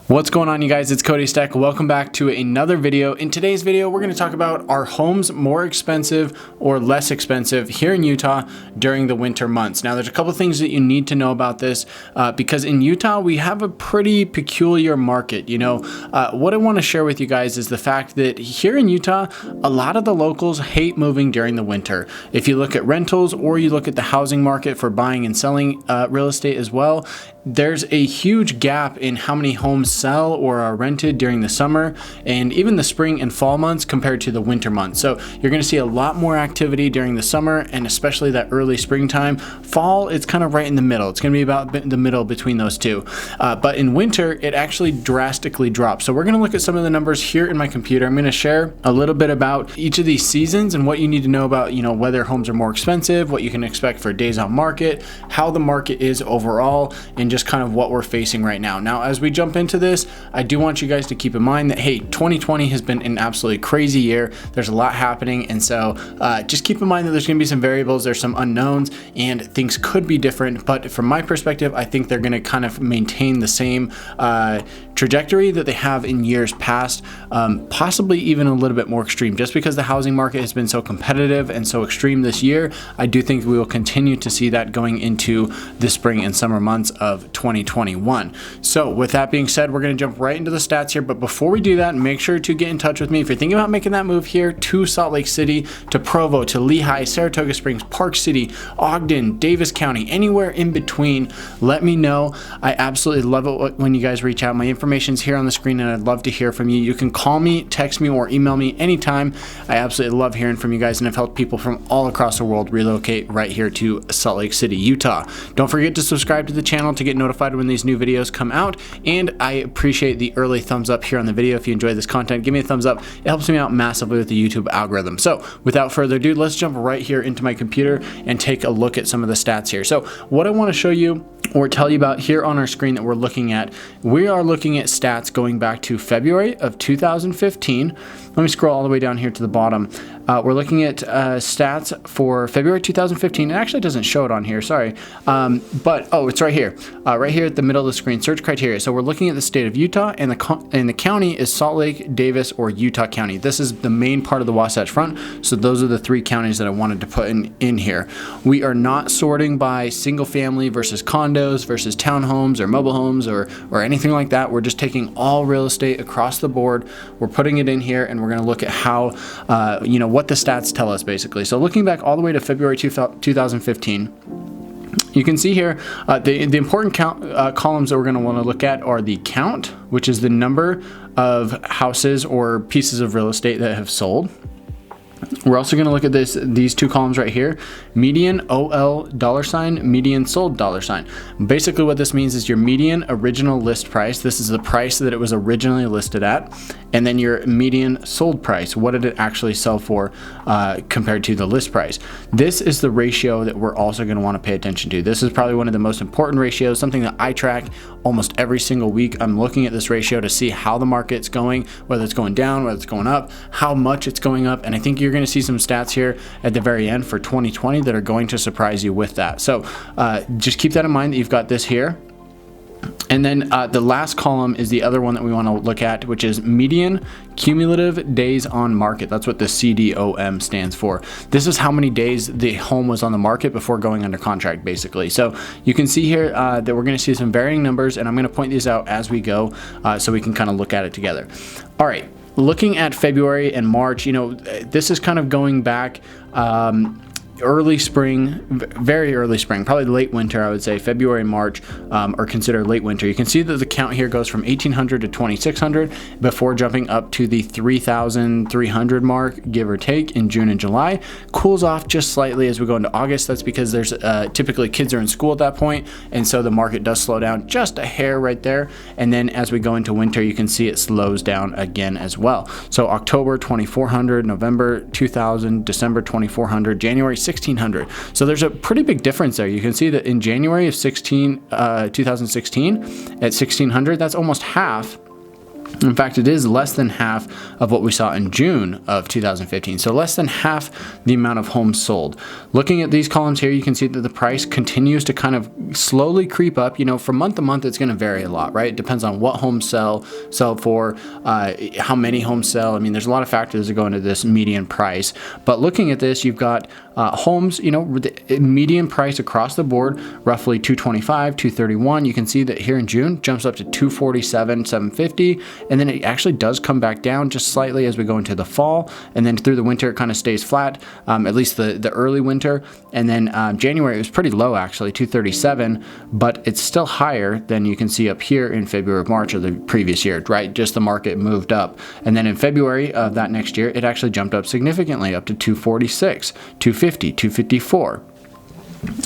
What's going on, you guys? It's Cody Steck. Welcome back to another video. In today's video, we're going to talk about are homes more expensive or less expensive here in Utah during the winter months. Now, there's a couple of things that you need to know about this because in Utah, we have a pretty peculiar market. What I want to share with you guys is the fact that here in Utah, a lot of the locals hate moving during the winter. If you look at rentals or you look at the housing market for buying and selling real estate as well, there's a huge gap in how many homes sell or are rented during the summer and even the spring and fall months compared to the winter months. So you're going to see a lot more activity during the summer and especially that early springtime. Fall, it's kind of right in the middle. It's going to be about the middle between those two. But in winter, it actually drastically drops. So we're going to look at some of the numbers here in my computer. I'm going to share a little bit about each of these seasons and what you need to know about, whether homes are more expensive, what you can expect for days on market, how the market is overall, and just kind of what we're facing right now. Now, as we jump into this, I do want you guys to keep in mind that, hey, 2020 has been an absolutely crazy year. There's a lot happening. And so just keep in mind that there's going to be some variables, there's some unknowns, and things could be different. But from my perspective, I think they're going to kind of maintain the same trajectory that they have in years past, possibly even a little bit more extreme. Just because the housing market has been so competitive and so extreme this year, I do think we will continue to see that going into the spring and summer months of 2021. So with that being said, we're going to jump right into the stats here. But before we do that, make sure to get in touch with me if you're thinking about making that move here to Salt Lake City, to Provo, to Lehigh, Saratoga Springs, Park City, Ogden, Davis County, anywhere in between. Let me know. I absolutely love it when you guys reach out. My information's here on the screen and I'd love to hear from you. You can call me, text me, or email me anytime. I absolutely love hearing from you guys, and I've helped people from all across the world relocate right here to Salt Lake City, Utah. Don't forget to subscribe to the channel to get notified when these new videos come out, and I appreciate the early thumbs up here on the video. If you enjoy this content, give me a thumbs up. It helps me out massively with the YouTube algorithm. So without further ado, let's jump right here into my computer and take a look at some of the stats here. So what I want to show you or tell you about here on our screen that we're looking at, we are looking at stats going back to February of 2015. Let me scroll all the way down here to the bottom. We're looking at stats for February 2015. It actually doesn't show it on here, sorry. But it's right here. Right here at the middle of the screen, search criteria. So we're looking at the state of Utah, and the county is Salt Lake, Davis, or Utah County. This is the main part of the Wasatch Front. So those are the three counties that I wanted to put in here. We are not sorting by single family versus condos versus townhomes or mobile homes or anything like that. We're just taking all real estate across the board. We're putting it in here, and we're going to look at how, what the stats tell us basically. So looking back all the way to February 2015, you can see here the important columns that we're going to want to look at are the count, which is the number of houses or pieces of real estate that have sold. We're also going to look at these two columns right here, median OL $, median sold $. Basically what this means is your median original list price. This is the price that it was originally listed at. And then your median sold price. What did it actually sell for compared to the list price? This is the ratio that we're also going to want to pay attention to. This is probably one of the most important ratios, something that I track almost every single week. I'm looking at this ratio to see how the market's going, whether it's going down, whether it's going up, how much it's going up. And I think you're going to see some stats here at the very end for 2020 that are going to surprise you with that. So just keep that in mind that you've got this here. And then the last column is the other one that we want to look at, which is median cumulative days on market. That's what the CDOM stands for. This is how many days the home was on the market before going under contract, basically. So you can see here that we're going to see some varying numbers, and I'm going to point these out as we go so we can kind of look at it together. All right. Looking at February and March, this is kind of going back early spring, very early spring, probably late winter, I would say. February and March are considered late winter. You can see that the count here goes from 1,800 to 2,600 before jumping up to the 3,300 mark, give or take, in June and July. Cools off just slightly as we go into August. That's because there's typically kids are in school at that point, and so the market does slow down just a hair right there. And then as we go into winter, you can see it slows down again as well. So October 2,400, November 2,000, December 2,400, January 1,600. So there's a pretty big difference there. You can see that in January of 2016 at 1,600, that's almost half In fact, it is less than half of what we saw in June of 2015. So less than half the amount of homes sold. Looking at these columns here, you can see that the price continues to kind of slowly creep up. You know, from month to month, it's going to vary a lot, right? It depends on what homes sell for, how many homes sell. I mean, there's a lot of factors that go into this median price. But looking at this, you've got homes, you know, the median price across the board, roughly 225, 231. You can see that here in June, jumps up to 247, 750. And then it actually does come back down just slightly as we go into the fall. And then through the winter, it kind of stays flat, at least the early winter. And then January, it was pretty low actually, 237, but it's still higher than you can see up here in February, March of the previous year, right? Just the market moved up. And then in February of that next year, it actually jumped up significantly up to 246, 250, 254.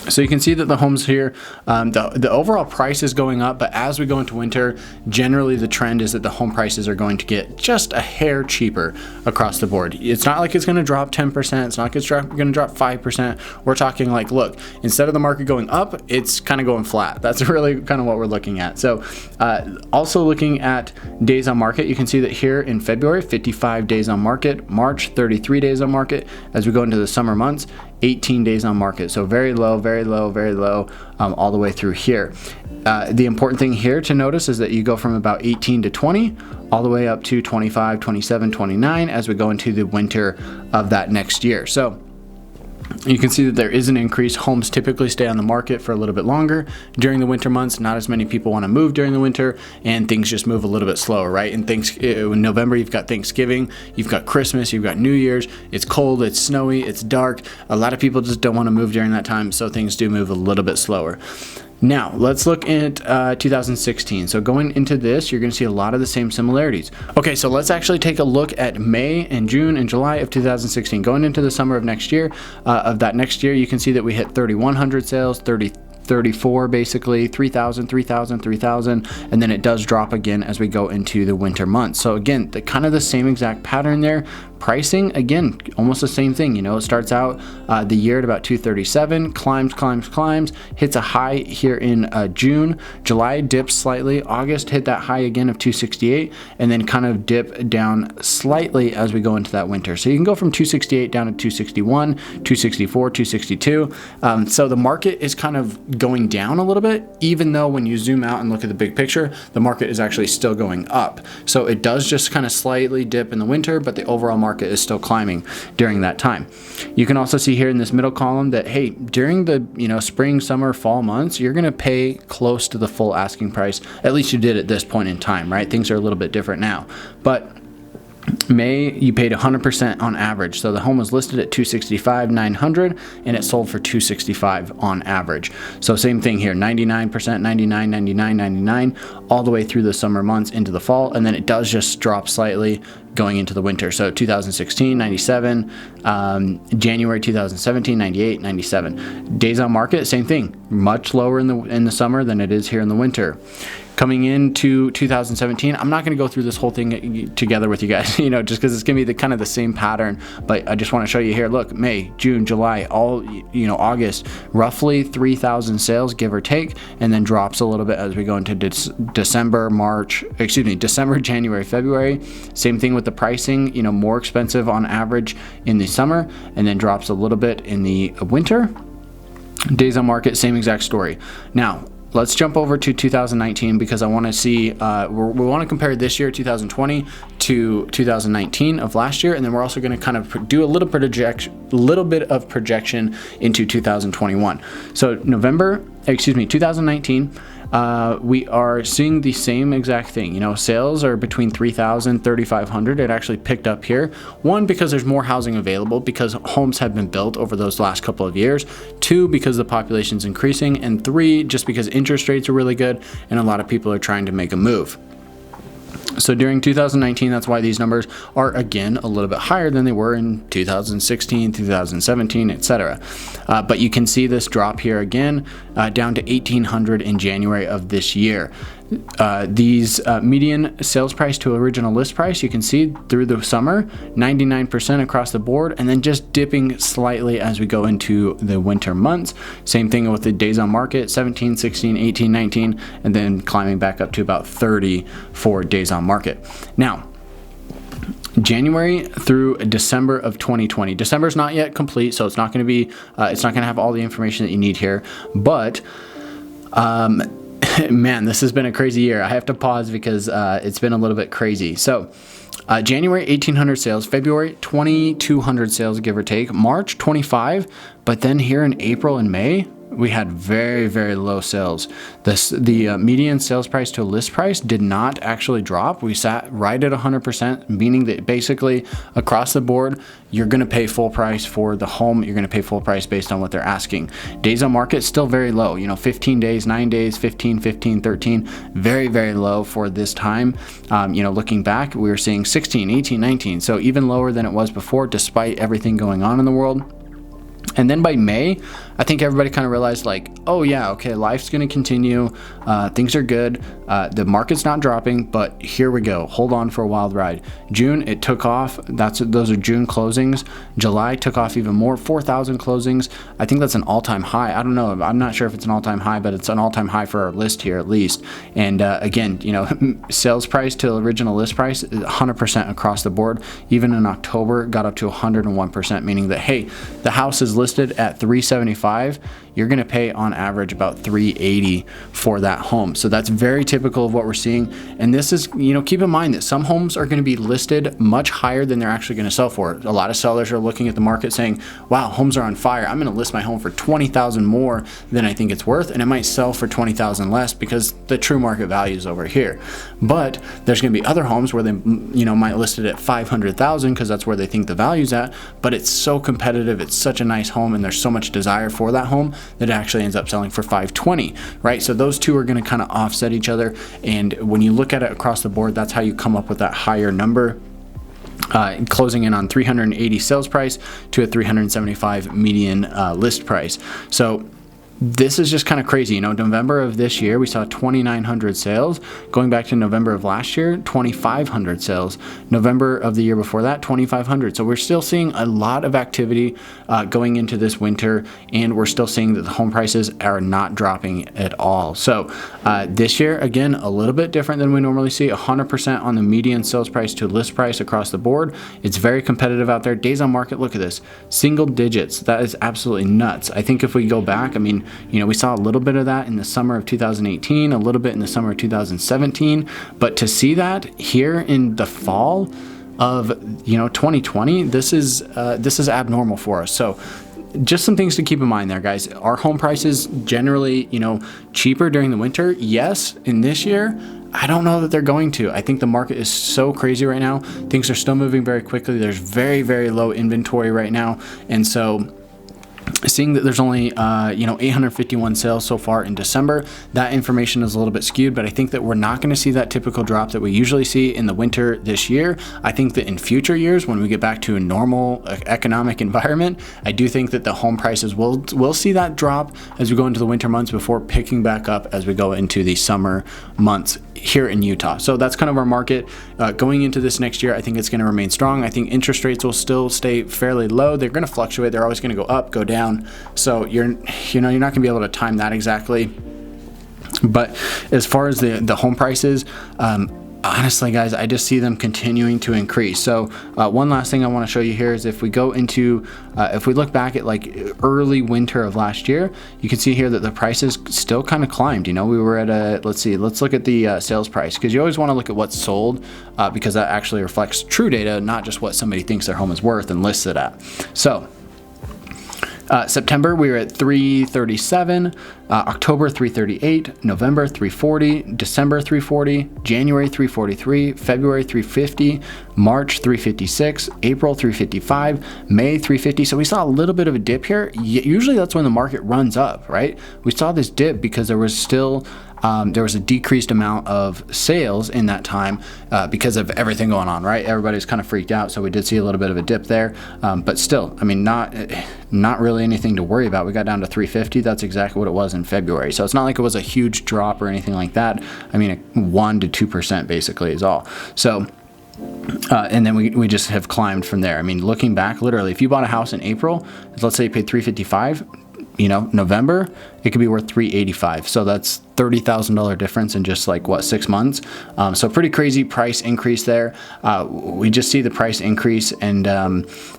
So you can see that the homes here, the overall price is going up, but as we go into winter, generally the trend is that the home prices are going to get just a hair cheaper across the board. It's not like it's going to drop 10%. It's not going to drop 5%. We're talking like, look, instead of the market going up, it's kind of going flat. That's really kind of what we're looking at. So also looking at days on market, you can see that here in February, 55 days on market, March, 33 days on market. As we go into the summer months, 18 days on market. So very low, very low, very low, all the way through here. The important thing here to notice is that you go from about 18 to 20 all the way up to 25, 27, 29 as we go into the winter of that next year. So you can see that there is an increase. Homes typically stay on the market for a little bit longer during the winter months. Not as many people want to move during the winter, and things just move a little bit slower, right? In November, you've got Thanksgiving, you've got Christmas, you've got New Year's. It's cold, it's snowy, it's dark. A lot of people just don't want to move during that time, so things do move a little bit slower. Now, let's look at 2016. So going into this, you're going to see a lot of the same similarities. Okay, so let's actually take a look at May and June and July of 2016. Going into the summer of next year, you can see that we hit 3,100 sales, 34 basically, 3,000, 3,000, 3,000, and then it does drop again as we go into the winter months. So again, kind of the same exact pattern there. Pricing, again, almost the same thing. You know, it starts out the year at about 237, climbs, hits a high here in June. July dips slightly. August hit that high again of 268, and then kind of dip down slightly as we go into that winter. So you can go from 268 down to 261, 264, 262. So the market is kind of going down a little bit, even though when you zoom out and look at the big picture, the market is actually still going up. So it does just kind of slightly dip in the winter, but the overall market is still climbing during that time. You can also see here in this middle column that, hey, during the spring, summer, fall months, you're going to pay close to the full asking price. At least you did at this point in time, right? Things are a little bit different now, but May, you paid 100% on average. So the home was listed at $265,900 and it sold for $265 on average. So same thing here, 99%, 99, 99, 99, all the way through the summer months into the fall, and then it does just drop slightly going into the winter. So 2016, 97, January 2017, 98, 97. Days on market, same thing, much lower in the summer than it is here in the winter. Coming into 2017, I'm not going to go through this whole thing together with you guys, just because it's going to be kind of the same pattern. But I just want to show you here. Look, May, June, July, August, roughly 3,000 sales, give or take, and then drops a little bit as we go into December, January, February. Same thing with the pricing. More expensive on average in the summer, and then drops a little bit in the winter. Days on market, same exact story. Now, let's jump over to 2019 because I want to see, we want to compare this year, 2020, to 2019 of last year, and then we're also going to kind of do a little bit of projection into 2021. So 2019, we are seeing the same exact thing. Sales are between 3,000, 3,500. It actually picked up here. One, because there's more housing available because homes have been built over those last couple of years. Two, because the population's increasing. And three, just because interest rates are really good and a lot of people are trying to make a move. So during 2019, that's why these numbers are again a little bit higher than they were in 2016, 2017, etc. But you can see this drop here again down to 1,800 in January of this year. These median sales price to original list price, you can see through the summer, 99% across the board, and then just dipping slightly as we go into the winter months. Same thing with the days on market, 17, 16, 18, 19, and then climbing back up to about 30 for days on market. Now, January through December of 2020. December is not yet complete, so it's not going to be, it's not going to have all the information that you need here, but man, this has been a crazy year. I have to pause because it's been a little bit crazy. So January, 1,800 sales, February, 2,200 sales, give or take, March, 25, but then here in April and May, we had very, very low sales. The median sales price to list price did not actually drop. We sat right at 100%, meaning that basically across the board, you're going to pay full price for the home. You're going to pay full price based on what they're asking. Days on market still very low. 15 days, 9 days, 15, 13, very, very low for this time. Looking back, we were seeing 16, 18, 19. So even lower than it was before, despite everything going on in the world. And then by May, I think everybody kind of realized like, oh yeah, okay, life's going to continue. Things are good. The market's not dropping, but here we go. Hold on for a wild ride. June, it took off. Those are June closings. July took off even more, 4,000 closings. I think that's an all-time high. I don't know. I'm not sure if it's an all-time high, but it's an all-time high for our list here at least. And again, sales price to original list price, 100% across the board. Even in October, got up to 101%, meaning that, hey, the house is listed at $375. You're going to pay on average about $380 for that home. So that's very typical of what we're seeing. And this is, keep in mind that some homes are going to be listed much higher than they're actually going to sell for. A lot of sellers are looking at the market saying, wow, homes are on fire. I'm going to list my home for $20,000 more than I think it's worth. And it might sell for $20,000 less because the true market value is over here. But there's going to be other homes where they, might list it at $500,000 because that's where they think the value's at. But it's so competitive. It's such a nice home and there's so much desire for that home that it actually ends up selling for $520, right? So those two are going to kind of offset each other. And when you look at it across the board, that's how you come up with that higher number. Closing in on 380 sales price to a 375 median list price. So this is just kind of crazy. November of this year, we saw 2,900 sales. Going back to November of last year, 2,500 sales. November of the year before that, 2,500. So we're still seeing a lot of activity going into this winter, and we're still seeing that the home prices are not dropping at all. So this year, again, a little bit different than we normally see, 100% on the median sales price to list price across the board. It's very competitive out there. Days on market, look at this, single digits. That is absolutely nuts. I think if we go back, we saw a little bit of that in the summer of 2018, a little bit in the summer of 2017, but to see that here in the fall of 2020, this is abnormal for us. So just some things to keep in mind there, guys. Are home prices generally cheaper during the winter? Yes. In this year, I don't know that they're going to. I think the market is so crazy right now. Things are still moving very quickly. There's very, very low inventory right now, and so seeing that there's only 851 sales so far in December, that information is a little bit skewed, but I think that we're not going to see that typical drop that we usually see in the winter this year. I think that in future years, when we get back to a normal economic environment, I do think that the home prices will see that drop as we go into the winter months before picking back up as we go into the summer months here in Utah. So that's kind of our market going into this next year. I think it's going to remain strong. I think interest rates will still stay fairly low. They're going to fluctuate. They're always going to go up, go down. So you're not going to be able to time that exactly. But as far as the home prices, honestly, guys, I just see them continuing to increase. So one last thing I want to show you here is if we go into, if we look back at like early winter of last year, you can see here that the prices still kind of climbed. We were at let's look at the sales price, because you always want to look at what's sold because that actually reflects true data, not just what somebody thinks their home is worth and lists it at. So September, we were at 337, October 338, November 340, December 340, January 343, February 350, March 356, April 355, May 350. So we saw a little bit of a dip here. Usually that's when the market runs up, right? We saw this dip because there was still there was a decreased amount of sales in that time because of everything going on, right? Everybody's kind of freaked out, so we did see a little bit of a dip there, but still, I mean, not really anything to worry about. We got down to 350. That's exactly what it was in February. So it's not like it was a huge drop or anything like that. I mean, 1 to 2% basically is all. So and then we just have climbed from there. I mean, looking back, literally, if you bought a house in April, let's say you paid $355, you know, November, it could be worth $385. So that's $30,000 difference in just like what, 6 months. So pretty crazy price increase there. We just see the price increase, and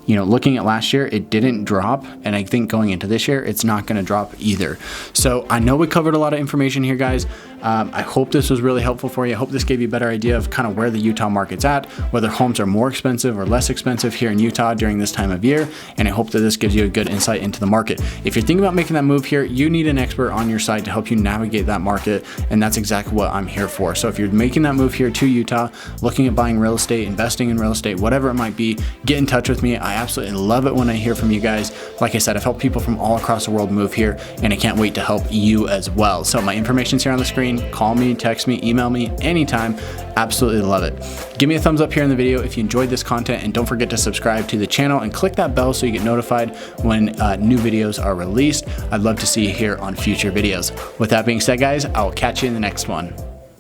you know, looking at last year, it didn't drop, and I think going into this year, it's not going to drop either. So I know we covered a lot of information here, guys. I hope this was really helpful for you. I hope this gave you a better idea of kind of where the Utah market's at, whether homes are more expensive or less expensive here in Utah during this time of year. And I hope that this gives you a good insight into the market. If you're thinking about making that move here, you need an expert on your side to help you navigate that market. And that's exactly what I'm here for. So if you're making that move here to Utah, looking at buying real estate, investing in real estate, whatever it might be, get in touch with me. I absolutely love it when I hear from you guys. Like I said, I've helped people from all across the world move here, and I can't wait to help you as well. So my information's here on the screen. Call me, text me, email me anytime. Absolutely love it. Give me a thumbs up here in the video if you enjoyed this content, and don't forget to subscribe to the channel and click that bell so you get notified when new videos are released. I'd love to see you here on future videos. With that being said, guys, I'll catch you in the next one.